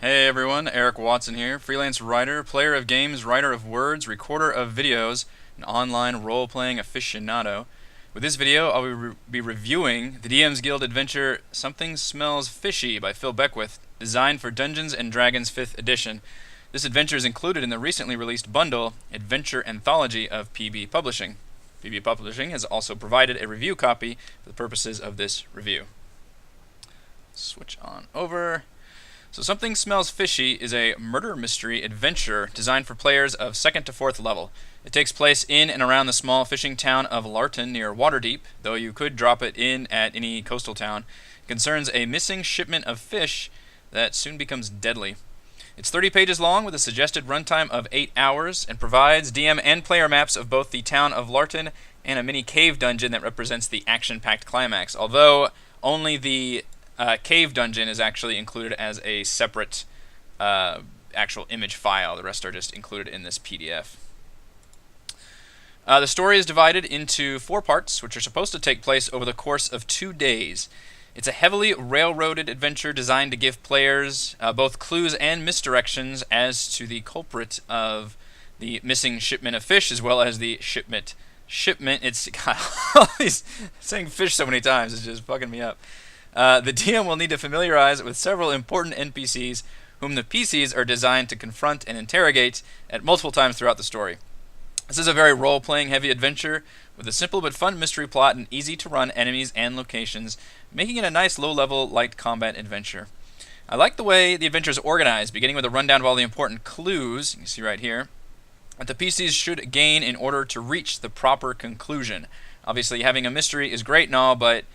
Hey everyone, Eric Watson here, freelance writer, player of games, writer of words, recorder of videos, an online role-playing aficionado. With this video, I'll be reviewing the DM's Guild adventure Something Smells Fishy by Phil Beckwith, designed for Dungeons & Dragons 5th edition. This adventure is included in the recently released bundle, Adventure Anthology of PB Publishing. PB Publishing has also provided a review copy for the purposes of this review. Switch on over. So Something Smells Fishy is a murder mystery adventure designed for players of 2nd to 4th level. It takes place in and around the small fishing town of Larton near Waterdeep, though you could drop it in at any coastal town. It concerns a missing shipment of fish that soon becomes deadly. It's 30 pages long with a suggested runtime of 8 hours and provides DM and player maps of both the town of Larton and a mini cave dungeon that represents the action-packed climax, although only the cave dungeon is actually included as a separate actual image file. The rest are just included in this PDF. The story is divided into 4 parts, which are supposed to take place over the course of 2 days. It's a heavily railroaded adventure designed to give players both clues and misdirections as to the culprit of the missing shipment of fish, as well as the shipment. It's God, he's saying fish so many times, it's just fucking me up. The DM will need to familiarize with several important NPCs whom the PCs are designed to confront and interrogate at multiple times throughout the story. This is a very role-playing heavy adventure with a simple but fun mystery plot and easy-to-run enemies and locations, making it a nice low-level light combat adventure. I like the way the adventure is organized, beginning with a rundown of all the important clues, you can see right here, that the PCs should gain in order to reach the proper conclusion. Obviously, having a mystery is great and all, but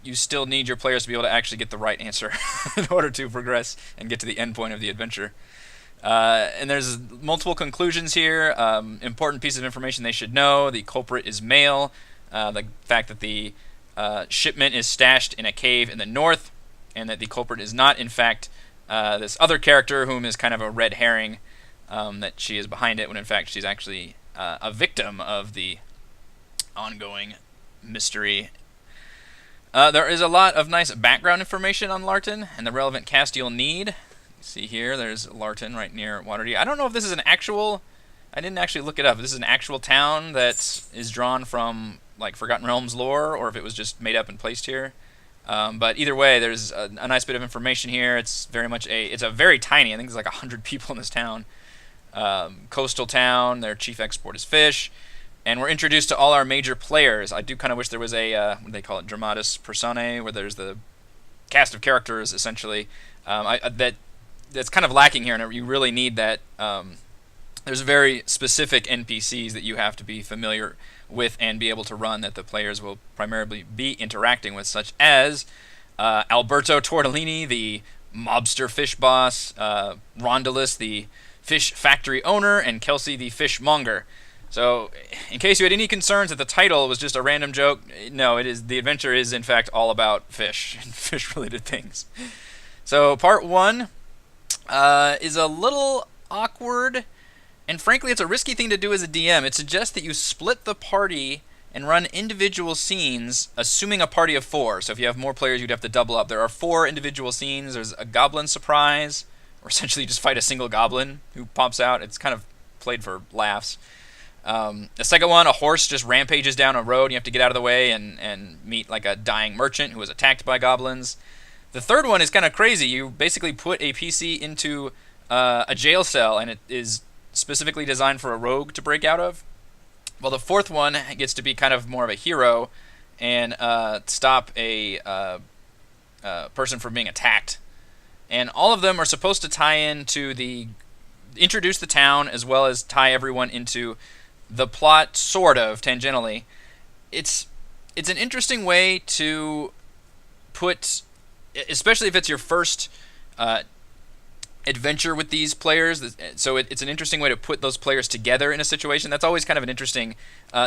you still need your players to be able to actually get the right answer in order to progress and get to the end point of the adventure. And there's multiple conclusions here. Important pieces of information they should know. The culprit is male. The fact that the shipment is stashed in a cave in the north, and that the culprit is not, in fact, this other character whom is kind of a red herring, that she is behind it, when in fact she's actually a victim of the ongoing mystery. There is a lot of nice background information on Larton and the relevant cast you'll need. See here, there's Larton right near Waterdeep. I don't know if this is an actual... I didn't actually look it up. If this is an actual town that is drawn from like Forgotten Realms lore, or if it was just made up and placed here. But either way, there's a nice bit of information here. It's very much it's a very tiny, I think there's like 100 people in this town. Coastal town, their chief export is fish. And we're introduced to all our major players. I do kind of wish there was a, what do they call it, dramatis personae, where there's the cast of characters, essentially. That's kind of lacking here, and you really need that. There's very specific NPCs that you have to be familiar with and be able to run that the players will primarily be interacting with, such as Alberto Tortellini, the mobster fish boss, Rondalus, the fish factory owner, and Kelsey, the fishmonger. So, in case you had any concerns that the title was just a random joke, no, it is. The adventure is, in fact, all about fish and fish-related things. So, part 1 is a little awkward, and frankly, it's a risky thing to do as a DM. It suggests that you split the party and run individual scenes, assuming a party of 4. So, if you have more players, you'd have to double up. There are 4 individual scenes. There's a goblin surprise, or essentially you just fight a single goblin who pops out. It's kind of played for laughs. The second one, a horse just rampages down a road, and you have to get out of the way and meet like a dying merchant who was attacked by goblins. The third one is kind of crazy. You basically put a PC into a jail cell, and it is specifically designed for a rogue to break out of. Well, the fourth one gets to be kind of more of a hero and stop a person from being attacked. And all of them are supposed to tie into introduce the town, as well as tie everyone into the plot, sort of, tangentially. It's an interesting way to put, especially if it's your first adventure with these players, so it's an interesting way to put those players together in a situation. That's always kind of an interesting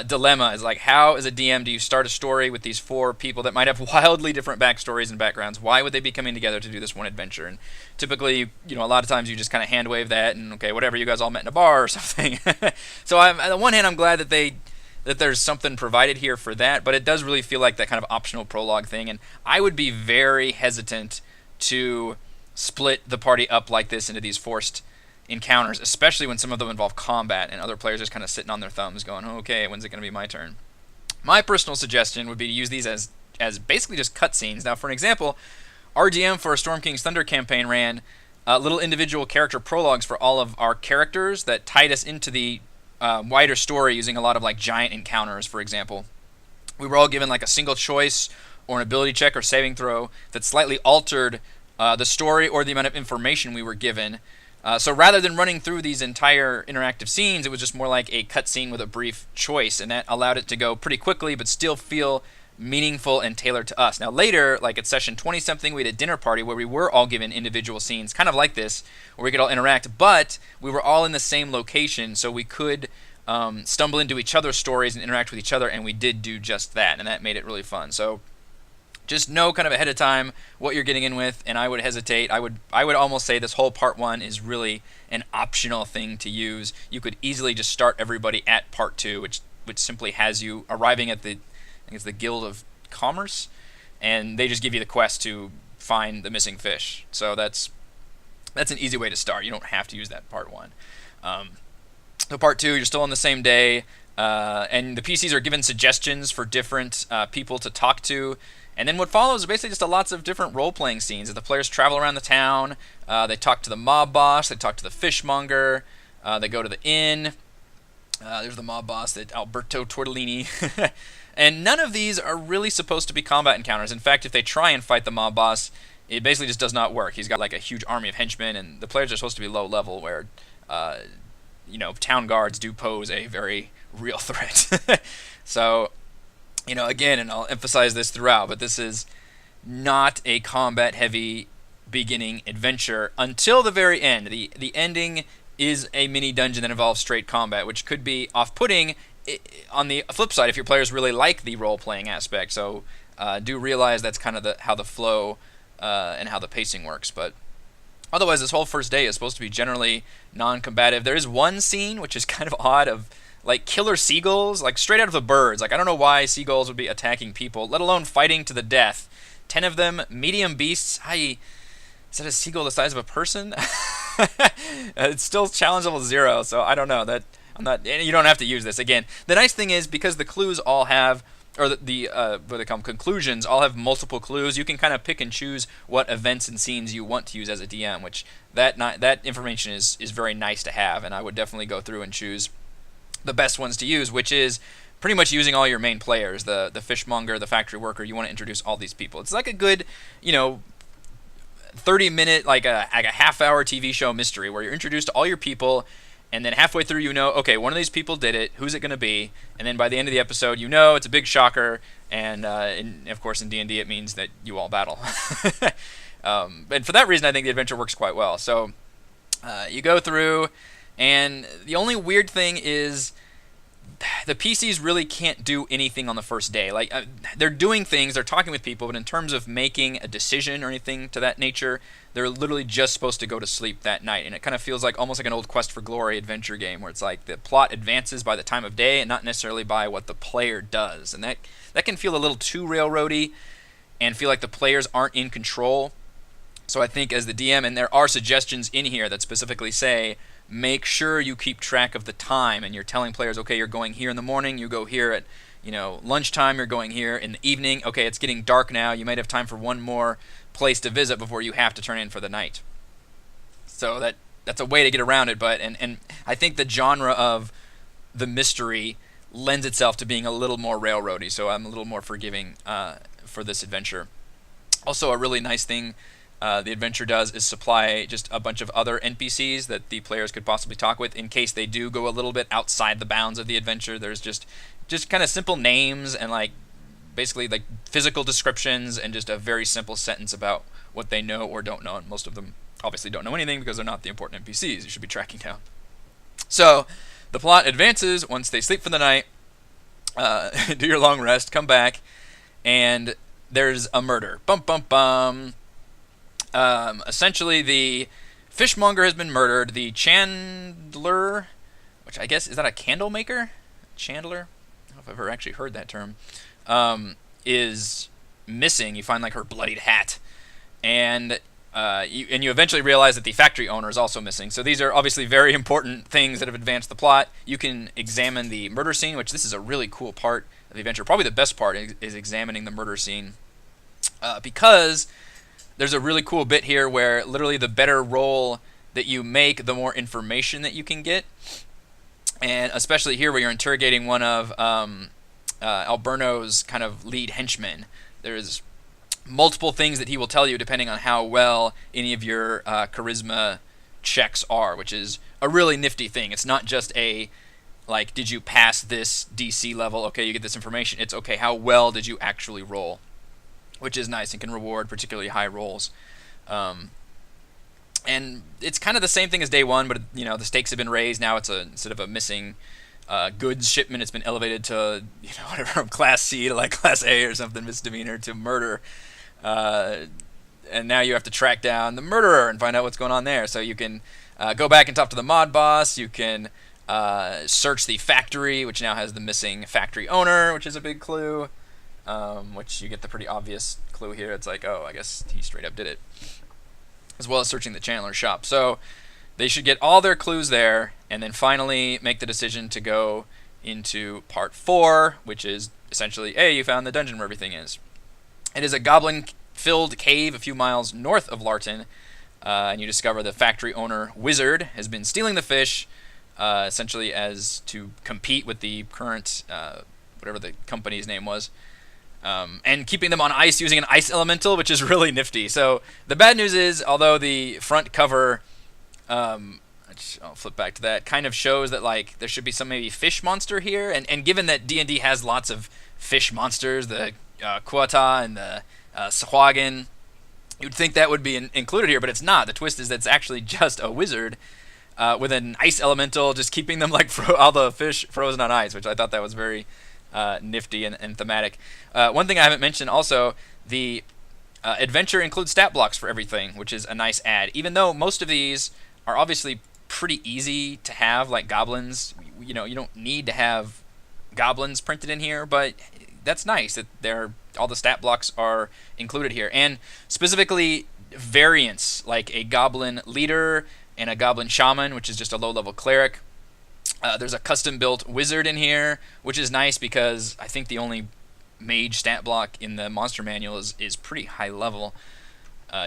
dilemma, is like, how as a DM do you start a story with these 4 people that might have wildly different backstories and backgrounds? Why would they be coming together to do this one adventure? And typically, a lot of times you just kind of hand wave that, and okay, whatever, you guys all met in a bar or something. So on the one hand, I'm glad that there's something provided here for that, but it does really feel like that kind of optional prologue thing, and I would be very hesitant to split the party up like this into these forced encounters, especially when some of them involve combat and other players just kind of sitting on their thumbs going, oh, okay, when's it going to be my turn? My personal suggestion would be to use these as basically just cutscenes. Now, for an example, RDM for a Storm King's Thunder campaign ran little individual character prologues for all of our characters that tied us into the wider story using a lot of like giant encounters, for example. We were all given like a single choice or an ability check or saving throw that slightly altered the story or the amount of information we were given. So rather than running through these entire interactive scenes, it was just more like a cutscene with a brief choice, and that allowed it to go pretty quickly but still feel meaningful and tailored to us. Now later, like at session 20-something, we had a dinner party where we were all given individual scenes, kind of like this, where we could all interact, but we were all in the same location, so we could stumble into each other's stories and interact with each other, and we did do just that, and that made it really fun. So just know kind of ahead of time what you're getting in with, and I would hesitate. I would almost say this whole part 1 is really an optional thing to use. You could easily just start everybody at part 2, which simply has you arriving at the, I think it's the Guild of Commerce, and they just give you the quest to find the missing fish. So that's an easy way to start. You don't have to use that part 1. So part 2, you're still on the same day, and the PCs are given suggestions for different people to talk to. And then what follows is basically just lots of different role-playing scenes. As the players travel around the town, they talk to the mob boss, they talk to the fishmonger, they go to the inn. There's the mob boss, Alberto Tortellini. And none of these are really supposed to be combat encounters. In fact, if they try and fight the mob boss, it basically just does not work. He's got like a huge army of henchmen, and the players are supposed to be low level, where town guards do pose a very real threat. So, again, and I'll emphasize this throughout, but this is not a combat-heavy beginning adventure until the very end. The ending is a mini dungeon that involves straight combat, which could be off-putting on the flip side if your players really like the role-playing aspect. So do realize that's kind of how the flow and how the pacing works. But otherwise, this whole first day is supposed to be generally non-combative. There is one scene, which is kind of odd, of like killer seagulls, like straight out of the birds. Like, I don't know why seagulls would be attacking people, let alone fighting to the death. 10 of them, medium beasts. Is that a seagull the size of a person? It's still challenge level 0, so I don't know. You don't have to use this. Again, the nice thing is, because the clues all have, or what they call them, conclusions, all have multiple clues, you can kind of pick and choose what events and scenes you want to use as a DM, which that information is very nice to have, and I would definitely go through and choose the best ones to use, which is pretty much using all your main players, the fishmonger, the factory worker. You want to introduce all these people. It's like a good, 30-minute, like a half-hour TV show mystery where you're introduced to all your people, and then halfway through okay, one of these people did it, who's it going to be? And then by the end of the episode, it's a big shocker, and of course in D&D it means that you all battle. And for that reason, I think the adventure works quite well. So you go through, and the only weird thing is the PCs really can't do anything on the first day. Like, they're doing things, they're talking with people, but in terms of making a decision or anything to that nature, they're literally just supposed to go to sleep that night. And it kind of feels like almost like an old Quest for Glory adventure game, where it's like the plot advances by the time of day and not necessarily by what the player does. And that can feel a little too railroady and feel like the players aren't in control. So I think as the DM, and there are suggestions in here that specifically say, make sure you keep track of the time, and you're telling players, okay, you're going here in the morning, you go here at lunchtime, you're going here in the evening, okay, it's getting dark now, you might have time for one more place to visit before you have to turn in for the night. So that's a way to get around it, but and I think the genre of the mystery lends itself to being a little more railroady, so I'm a little more forgiving for this adventure. Also, a really nice thing the adventure does is supply just a bunch of other NPCs that the players could possibly talk with in case they do go a little bit outside the bounds of the adventure. There's just kind of simple names and basically physical descriptions and just a very simple sentence about what they know or don't know, and most of them obviously don't know anything because they're not the important NPCs you should be tracking down. So the plot advances once they sleep for the night, do your long rest, come back, and there's a murder. Bum bum bum. Essentially, the fishmonger has been murdered. The chandler, which I guess, is that a candle maker? Chandler? I don't know if I've ever actually heard that term. Is missing. You find her bloodied hat. And and you eventually realize that the factory owner is also missing. So these are obviously very important things that have advanced the plot. You can examine the murder scene, which this is a really cool part of the adventure. Probably the best part is examining the murder scene, because there's a really cool bit here where literally the better roll that you make, the more information that you can get. And especially here where you're interrogating one of Alberno's kind of lead henchmen, there's multiple things that he will tell you depending on how well any of your charisma checks are, which is a really nifty thing. It's not just a, like, did you pass this DC level? Okay, you get this information. It's, okay, how well did you actually roll? Which is nice and can reward particularly high rolls. And it's kind of the same thing as day one, but the stakes have been raised. Now it's instead of a missing goods shipment, it's been elevated to whatever, from class C to like class A or something, misdemeanor, to murder. And now you have to track down the murderer and find out what's going on there. So you can go back and talk to the mod boss. You can search the factory, which now has the missing factory owner, which is a big clue. Which you get the pretty obvious clue here. It's like, oh, I guess he straight up did it. As well as searching the Chandler shop. So they should get all their clues there, and then finally make the decision to go into part 4, which is essentially, hey, you found the dungeon where everything is. It is a goblin-filled cave a few miles north of Larton, and you discover the factory owner, Wizard, has been stealing the fish, essentially as to compete with the current, whatever the company's name was, and keeping them on ice using an ice elemental, which is really nifty. So the bad news is, although the front cover, I'll flip back to that, kind of shows that like there should be some maybe fish monster here, and given that D&D has lots of fish monsters, the Kuata and the Sahuagin, you'd think that would be included here, but it's not. The twist is that it's actually just a wizard with an ice elemental, just keeping them like all the fish frozen on ice, which I thought that was very nifty and thematic. One thing I haven't mentioned also, the adventure includes stat blocks for everything, which is a nice add. Even though most of these are obviously pretty easy to have, like goblins, you don't need to have goblins printed in here, but that's nice that all the stat blocks are included here. And specifically variants, like a goblin leader and a goblin shaman, which is just a low-level cleric. There's a custom-built wizard in here, which is nice because I think the only mage stat block in the monster manual is pretty high level.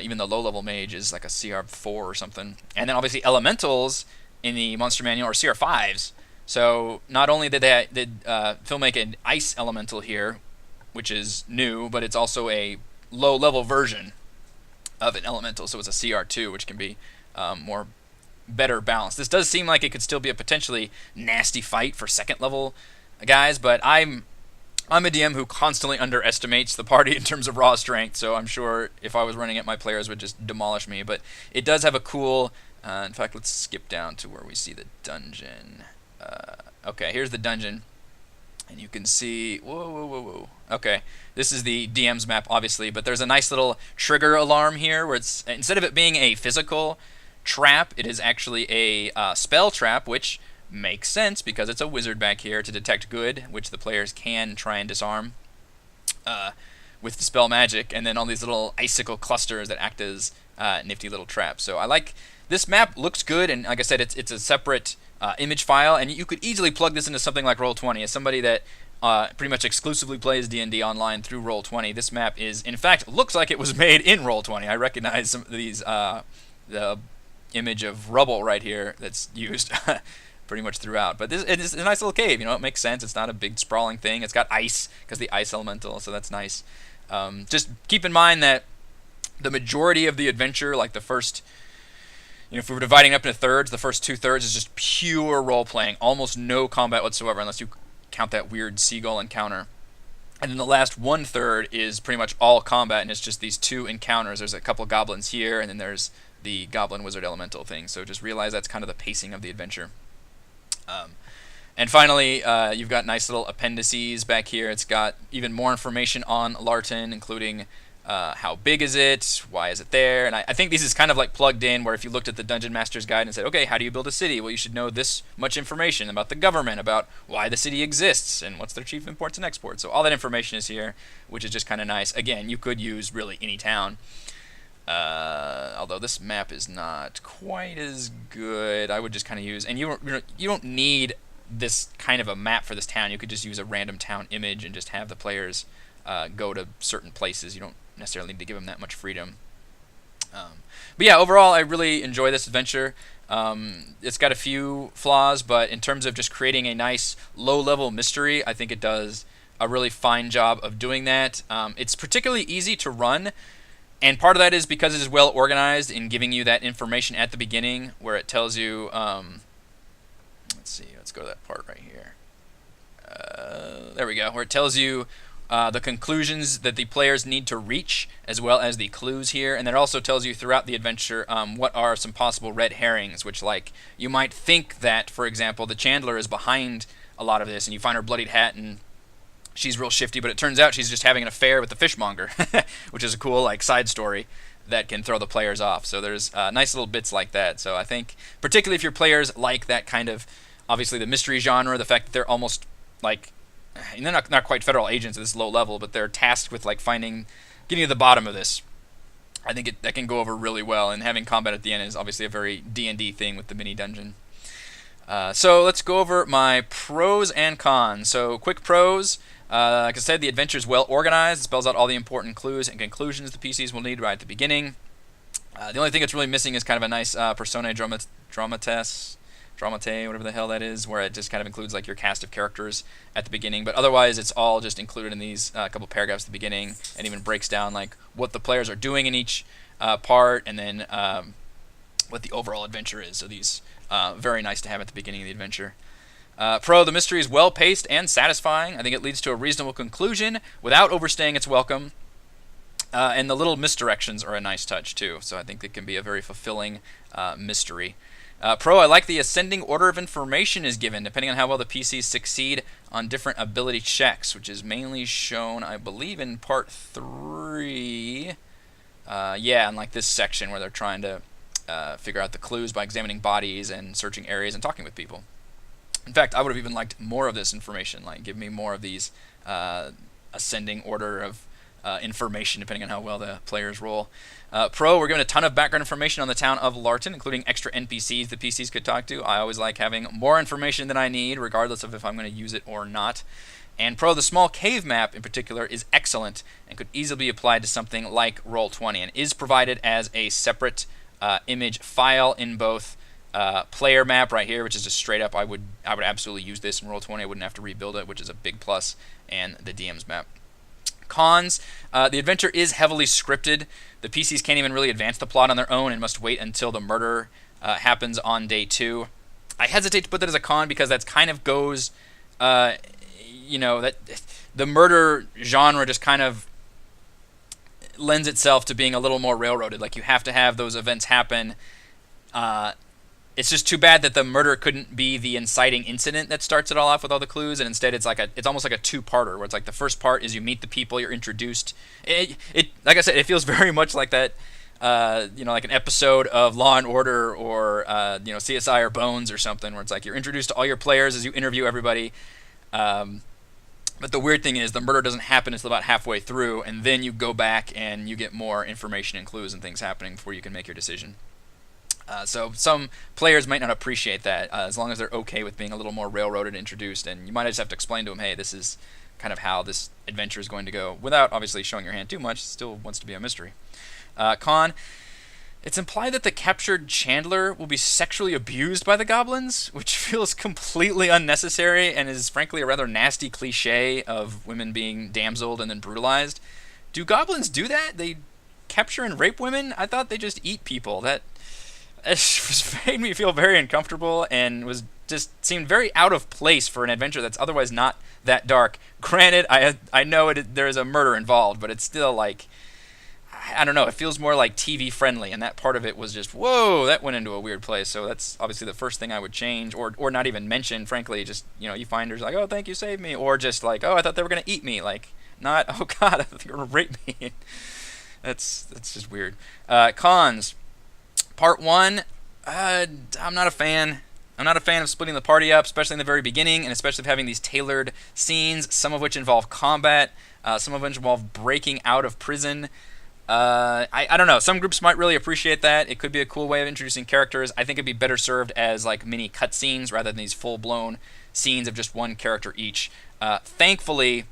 Even the low-level mage is like a CR4 or something. And then obviously elementals in the monster manual are CR5s. So not only did Phil make an ice elemental here, which is new, but it's also a low-level version of an elemental. So it's a CR2, which can be more better balanced. This does seem like it could still be a potentially nasty fight for second level guys, but I'm a DM who constantly underestimates the party in terms of raw strength, so I'm sure if I was running it, my players would just demolish me. But it does have a cool, in fact, let's skip down to where we see the dungeon. Okay, here's the dungeon, and you can see, whoa. Okay, this is the DM's map, obviously, but there's a nice little trigger alarm here where it's, instead of it being a physical trap, it is actually a spell trap, which makes sense because it's a wizard back here to detect good, which the players can try and disarm with dispel magic, and then all these little icicle clusters that act as nifty little traps. So I like this map, looks good, and like I said, it's a separate image file, and you could easily plug this into something like Roll20. As somebody that pretty much exclusively plays D&D online through Roll20, this map is, in fact, looks like it was made in Roll20. I recognize some of these the image of rubble right here that's used pretty much throughout. But it's a nice little cave, it makes sense. It's not a big sprawling thing. It's got ice because the ice elemental, so that's nice. Just keep in mind that the majority of the adventure, like the first, if we were dividing it up into thirds, the first 2/3 is just pure role-playing, almost no combat whatsoever unless you count that weird seagull encounter. And then the last 1/3 is pretty much all combat, and it's just these 2 encounters. There's a couple goblins here, and then there's the goblin wizard elemental thing. So just realize that's kind of the pacing of the adventure. And finally, you've got nice little appendices back here. It's got even more information on Larton, including how big is it, why is it there, and I think this is kind of like plugged in, where if you looked at the Dungeon Master's Guide and said, okay, how do you build a city? Well, you should know this much information about the government, about why the city exists, and what's their chief imports and exports. So all that information is here, which is just kind of nice. Again, you could use really any town. Although this map is not quite as good, I would just kind of use, and you don't need this kind of a map for this town. You could just use a random town image and just have the players go to certain places. You don't necessarily need to give them that much freedom. But yeah, overall, I really enjoy this adventure. It's got a few flaws, but in terms of just creating a nice low-level mystery, I think it does a really fine job of doing that. It's particularly easy to run, and part of that is because it is well organized in giving you that information at the beginning, where it tells you. Let's see. Let's go to that part right here. There we go. Where it tells you the conclusions that the players need to reach, as well as the clues here, and it also tells you throughout the adventure what are some possible red herrings, which, like, you might think that, for example, the Chandler is behind a lot of this, and you find her bloodied hat, and she's real shifty, but it turns out she's just having an affair with the fishmonger, which is a cool, like, side story that can throw the players off. So there's nice little bits like that. So I think, particularly if your players like that kind of, obviously the mystery genre, the fact that they're almost like, and they're not quite federal agents at this low level, but they're tasked with like getting to the bottom of this. I think that can go over really well, and having combat at the end is obviously a very D&D thing with the mini dungeon. So let's go over my pros and cons. So quick pros. Like I said, the adventure is well organized. It spells out all the important clues and conclusions the PCs will need right at the beginning. The only thing it's really missing is kind of a nice personae dramate, whatever the hell that is, where it just kind of includes like your cast of characters at the beginning. But otherwise, it's all just included in these couple paragraphs at the beginning, and even breaks down like what the players are doing in each part, and then what the overall adventure is. So these very nice to have at the beginning of the adventure. Pro, the mystery is well paced and satisfying. I think it leads to a reasonable conclusion without overstaying its welcome. And the little misdirections are a nice touch too. So I think it can be a very fulfilling mystery. Pro, I like the ascending order of information is given depending on how well the PCs succeed on different ability checks, which is mainly shown, I believe, in part 3. Yeah, in like this section where they're trying to figure out the clues by examining bodies and searching areas and talking with people. In fact, I would have even liked more of this information. Like, give me more of these ascending order of information, depending on how well the players roll. Pro, we're given a ton of background information on the town of Larton, including extra NPCs the PCs could talk to. I always like having more information than I need, regardless of if I'm going to use it or not. And Pro, the small cave map in particular is excellent and could easily be applied to something like Roll20, and is provided as a separate image file in both player map right here, which is just straight up. I would absolutely use this in Roll20. I wouldn't have to rebuild it, which is a big plus, and the DM's map. Cons, the adventure is heavily scripted. The PCs can't even really advance the plot on their own and must wait until the murder happens on day 2. I hesitate to put that as a con because that kind of goes, that the murder genre just kind of lends itself to being a little more railroaded. Like, you have to have those events happen. It's just too bad that the murder couldn't be the inciting incident that starts it all off with all the clues, and instead it's almost like a two-parter, where it's like the first part is you meet the people, you're introduced. It like I said, it feels very much like that, like an episode of Law and Order or CSI or Bones or something, where it's like you're introduced to all your players as you interview everybody. But the weird thing is the murder doesn't happen until about halfway through, and then you go back and you get more information and clues and things happening before you can make your decision. So some players might not appreciate that, as long as they're okay with being a little more railroaded and introduced, and you might just have to explain to them, hey, this is kind of how this adventure is going to go, without obviously showing your hand too much. It still wants to be a mystery. Con, it's implied that the captured Chandler will be sexually abused by the goblins, which feels completely unnecessary and is frankly a rather nasty cliche of women being damseled and then brutalized. Do goblins do that? They capture and rape women? I thought they just eat people. That made me feel very uncomfortable and seemed very out of place for an adventure that's otherwise not that dark. Granted, I know there is a murder involved, but it's still like, I don't know, it feels more like TV friendly, and that part of it was just, whoa, that went into a weird place. So that's obviously the first thing I would change, or not even mention, frankly. Just, you find her like, oh, thank you, saved me, or just like, oh, I thought they were going to eat me, like, not, oh god, I thought they were going to rape me. That's just weird. Cons. Part 1, I'm not a fan. I'm not a fan of splitting the party up, especially in the very beginning, and especially of having these tailored scenes, some of which involve combat, some of which involve breaking out of prison. I don't know. Some groups might really appreciate that. It could be a cool way of introducing characters. I think it'd be better served as like mini cutscenes rather than these full-blown scenes of just one character each. Thankfully,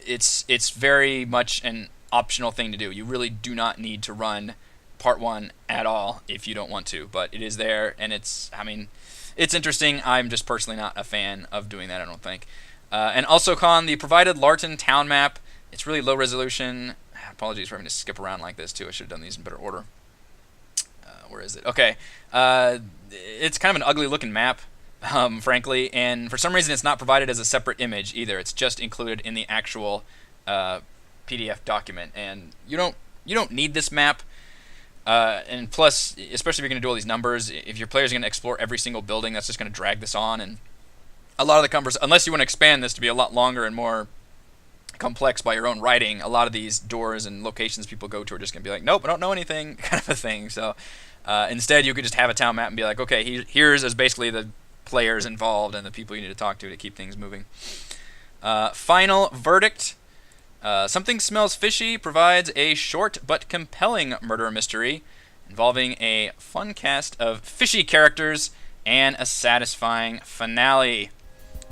it's very much an optional thing to do. You really do not need to run part 1 at all if you don't want to, but it is there, and it's interesting. I'm just personally not a fan of doing that, I don't think. And also, the provided Larton town map, it's really low resolution. Apologies for having to skip around like this too. I should have done these in better order. Where is it? Okay. It's kind of an ugly looking map, frankly, and for some reason it's not provided as a separate image either. It's just included in the actual PDF document, and you don't need this map. And plus, especially if you're going to do all these numbers, if your player's going to explore every single building, that's just going to drag this on, and a lot of the numbers, unless you want to expand this to be a lot longer and more complex by your own writing, a lot of these doors and locations people go to are just going to be like, nope, I don't know anything, kind of a thing. So instead, you could just have a town map and be like, okay, here's as basically the players involved and the people you need to talk to keep things moving. Final verdict. Something Smells Fishy provides a short but compelling murder mystery involving a fun cast of fishy characters and a satisfying finale.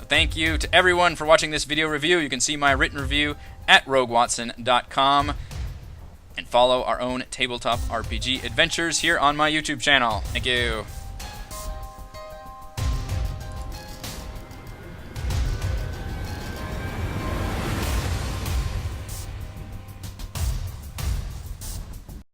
Thank you to everyone for watching this video review. You can see my written review at roguewatson.com and follow our own tabletop RPG adventures here on my YouTube channel. Thank you.